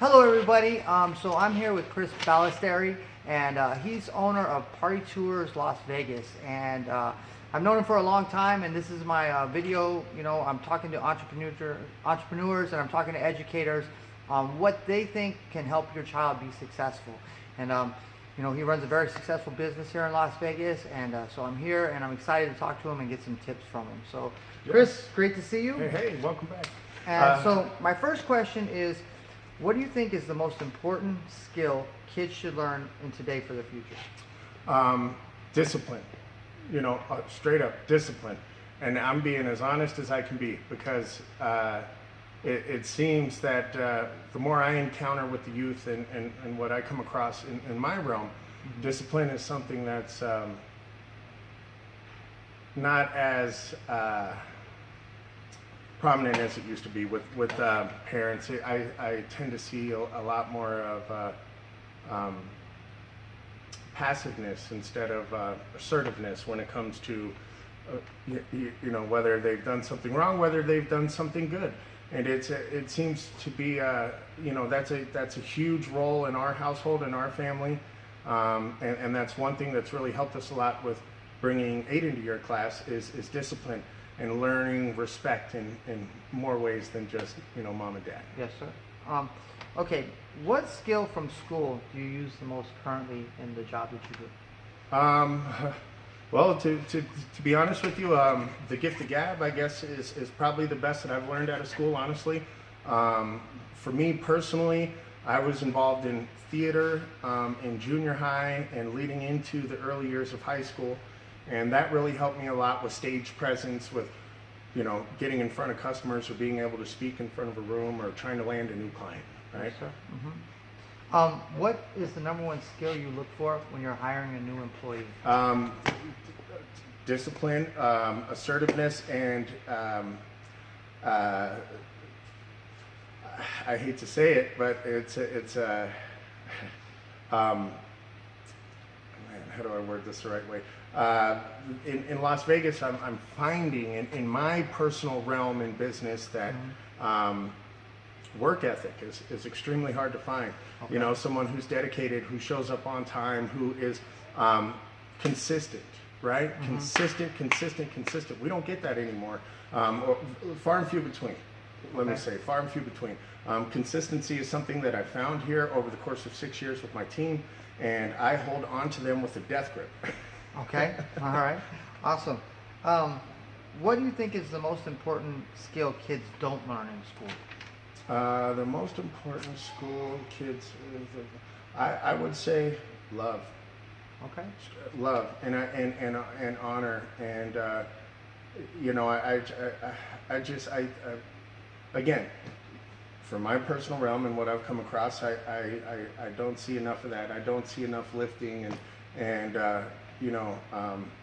Hello everybody, so I'm here with Chris Balestrere, and he's owner of Party Tours Las Vegas, and I've known him for a long time, and this is my video. I'm talking to entrepreneurs and I'm talking to educators on what they think can help your child be successful. And he runs a very successful business here in Las Vegas, and so I'm here and I'm excited to talk to him and get some tips from him. So Chris, great to see you. Hey, welcome back. And so my first question is, what do you think is the most important skill kids should learn in today for the future? Discipline, straight up discipline. And I'm being as honest as I can be, because it seems that the more I encounter with the youth and what I come across in my realm, discipline is something that's not as prominent as it used to be with parents. I tend to see a lot more of passiveness instead of assertiveness when it comes to whether they've done something wrong, whether they've done something good. And it seems to be that's a huge role in our household, in our family, and that's one thing that's really helped us a lot with bringing Aiden into your class is discipline and learning respect in more ways than just mom and dad. Yes, sir. Okay, what skill from school do you use the most currently in the job that you do? Well, to be honest with you, the gift of gab, I guess, is probably the best that I've learned out of school, honestly. For me personally, I was involved in theater in junior high and leading into the early years of high school. And that really helped me a lot with stage presence, with getting in front of customers or being able to speak in front of a room or trying to land a new client, right? Yes, sir. What is the number one skill you look for when you're hiring a new employee? Discipline, assertiveness, and I hate to say it, but it's man, how do I word this the right way? In Las Vegas, I'm finding in my personal realm in business that work ethic is extremely hard to find. Okay. Someone who's dedicated, who shows up on time, who is consistent, right? Consistent. We don't get that anymore. Far and few between. Let me say, far and few between. Consistency is something that I found here over the course of 6 years with my team, and I hold on to them with a death grip. Okay, all right, awesome. What do you think is the most important skill kids don't learn in school? The most important school kids, I would say love. Okay. Love and honor, and again, from my personal realm and what I've come across, I don't see enough of that. I don't see enough lifting and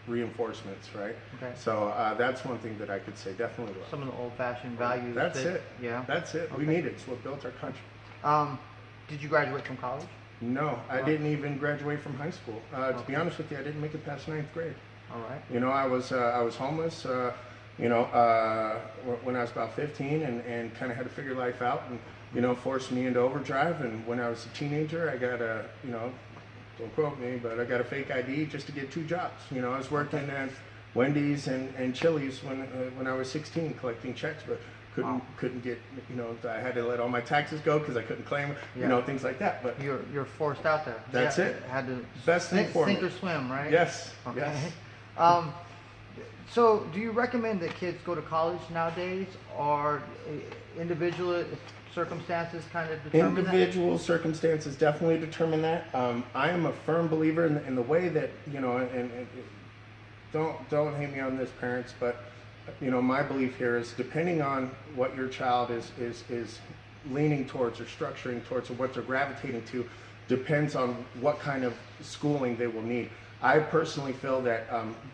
reinforcements, right? Okay. So that's one thing that I could say, definitely love. Some of the old-fashioned values. That's it. Yeah. That's it. Okay. We need it. It's what built our country. Did you graduate from college? No, I didn't even graduate from high school. To be honest with you, I didn't make it past 9th grade. All right. I was homeless. When I was about 15, and kind of had to figure life out, and forced me into overdrive. And when I was a teenager, I got a don't quote me, but I got a fake ID just to get 2 jobs. I was working at Wendy's and Chili's when I was 16, collecting checks, but couldn't get, I had to let all my taxes go because I couldn't claim, things like that. But you're forced out there. That's it. Had to best thing for me. Sink or swim, right? Yes. Okay. Yes. So, do you recommend that kids go to college nowadays, or individual circumstances kind of determine Individual circumstances definitely determine that. I am a firm believer in the way that, and don't hate me on this, parents, but my belief here is, depending on what your child is leaning towards or structuring towards, or what they're gravitating to, depends on what kind of schooling they will need. I personally feel that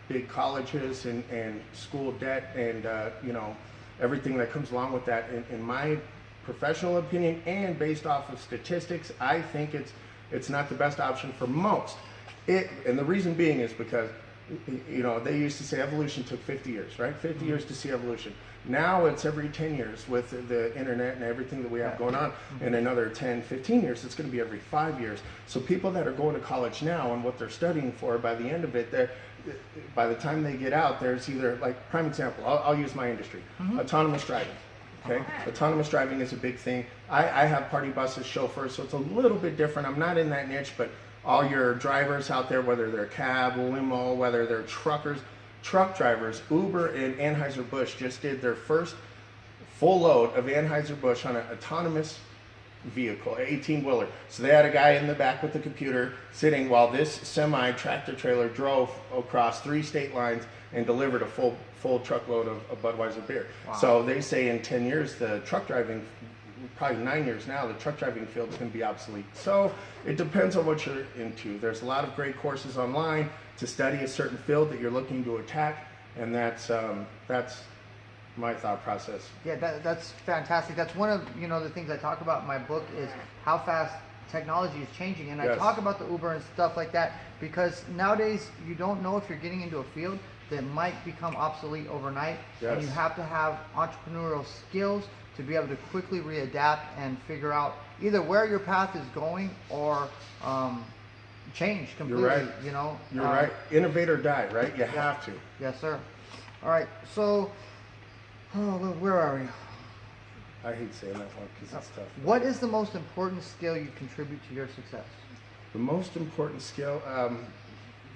big colleges and school debt and everything that comes along with that, in my professional opinion and based off of statistics, I think it's not the best option for most. And the reason being is because you know, they used to say evolution took 50 years, right? 50 years to see evolution. Now it's every 10 years with the internet and everything that we have going on. In another 10, 15 years, it's going to be every 5 years. So people that are going to college now and what they're studying for, by the end of it, by the time they get out, there's either, like, prime example, I'll use my industry, autonomous driving. Okay, autonomous driving is a big thing. I have party buses, chauffeurs, so it's a little bit different. I'm not in that niche, but all your drivers out there, whether they're cab, limo, whether they're truckers, truck drivers, Uber and Anheuser-Busch just did their first full load of Anheuser-Busch on an autonomous vehicle, an 18-wheeler. So they had a guy in the back with the computer sitting while this semi-tractor trailer drove across 3 state lines and delivered a full truckload of Budweiser beer. Wow. So they say in 10 years, the truck driving, probably 9 years now, the truck driving field is going to be obsolete. So it depends on what you're into. There's a lot of great courses online to study a certain field that you're looking to attack, and that's my thought process. Yeah, that's fantastic. That's one of the things I talk about in my book is how fast technology is changing, and I talk about the Uber and stuff like that because nowadays you don't know if you're getting into a field that might become obsolete overnight, and you have to have entrepreneurial skills to be able to quickly readapt and figure out either where your path is going or change completely. You're right. You're right. Innovate or die, right? You have to. Yes, sir. All right. So, where are we? I hate saying that one because it's tough. What is the most important skill you contribute to your success? The most important skill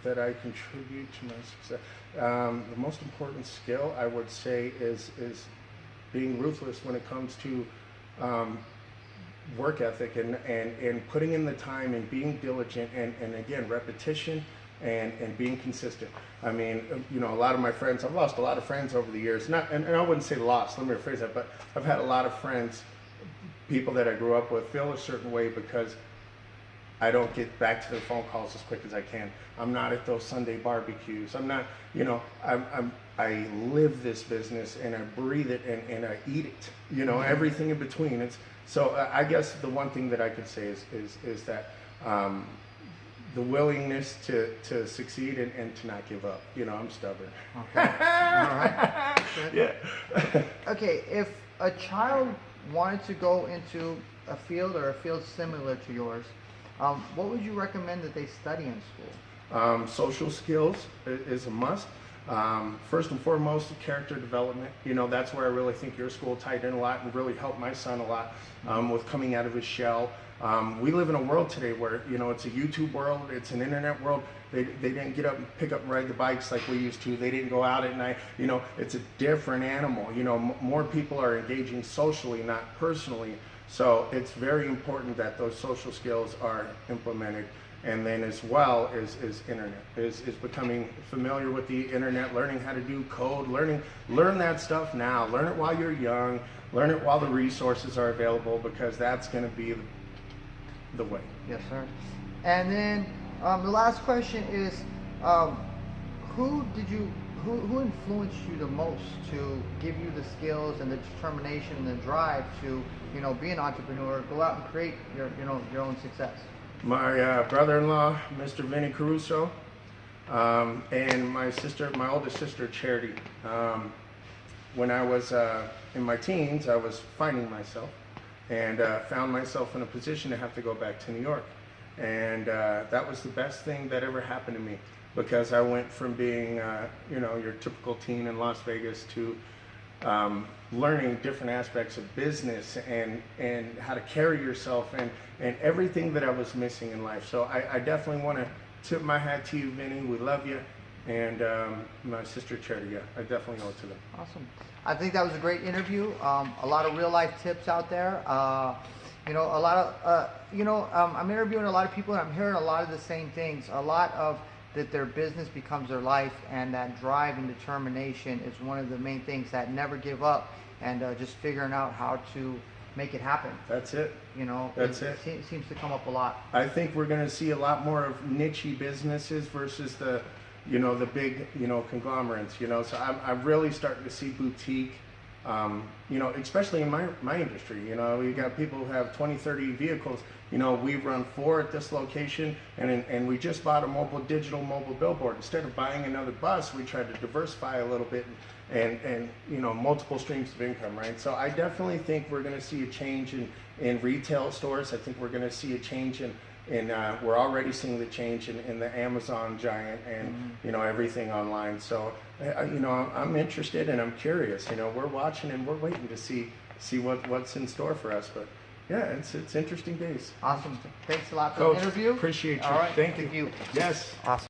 that I contribute to my success, the most important skill I would say is being ruthless when it comes to work ethic and putting in the time and being diligent and again, repetition and being consistent. I mean, a lot of my friends, I've lost a lot of friends over the years, and I wouldn't say lost, let me rephrase that, but I've had a lot of friends, people that I grew up with, feel a certain way because I don't get back to their phone calls as quick as I can. I'm not at those Sunday barbecues. I'm not, I live this business and I breathe it and I eat it, everything in between. So I guess the one thing that I could say is that the willingness to succeed and to not give up. I'm stubborn. Okay. All right. Yeah. Okay, if a child wanted to go into a field or a field similar to yours, what would you recommend that they study in school? Social skills is a must. First and foremost, character development. That's where I really think your school tied in a lot and really helped my son a lot with coming out of his shell. We live in a world today where, it's a YouTube world, it's an internet world. They didn't get up and pick up and ride the bikes like we used to. They didn't go out at night. It's a different animal. More people are engaging socially, not personally. So it's very important that those social skills are implemented. And then as well is internet, is becoming familiar with the internet, learning how to do code, learn that stuff now. Learn it while you're young, learn it while the resources are available, because that's going to be the way. Yes, sir. And then the last question is, who influenced you the most to give you the skills and the determination and the drive to, be an entrepreneur, go out and create your own success? My brother-in-law, Mr. Vinny Caruso, and my oldest sister, Charity. When I was in my teens, I was finding myself and found myself in a position to have to go back to New York. And that was the best thing that ever happened to me, because I went from being, your typical teen in Las Vegas to learning different aspects of business and how to carry yourself and everything that I was missing in life. So I definitely want to tip my hat to you, Vinny. We love you. And my sister Charity, I definitely owe it to them. Awesome. I think that was a great interview. A lot of real life tips out there. A lot of, I'm interviewing a lot of people and I'm hearing a lot of the same things. A lot of that their business becomes their life, and that drive and determination is one of the main things, that never give up and just figuring out how to make it happen. That's it. That's it. Seems to come up a lot. I think we're going to see a lot more of niche-y businesses versus the big, conglomerates, So I'm really starting to see boutique You know, especially in my industry, you know, you got people who have 20, 30 vehicles. You know, we run 4 at this location, and we just bought a digital mobile billboard. Instead of buying another bus, we tried to diversify a little bit and you know, multiple streams of income, right? So I definitely think we're going to see a change in retail stores. I think we're going to see a change in we're already seeing the change in the Amazon giant and you know, everything online. So you know, I'm interested and I'm curious. You know, we're watching and we're waiting to see what's in store for us. But yeah, it's interesting days. Awesome. Thanks a lot for Coach, the interview. appreciate you. All right. Thank you. You. Yes. Awesome.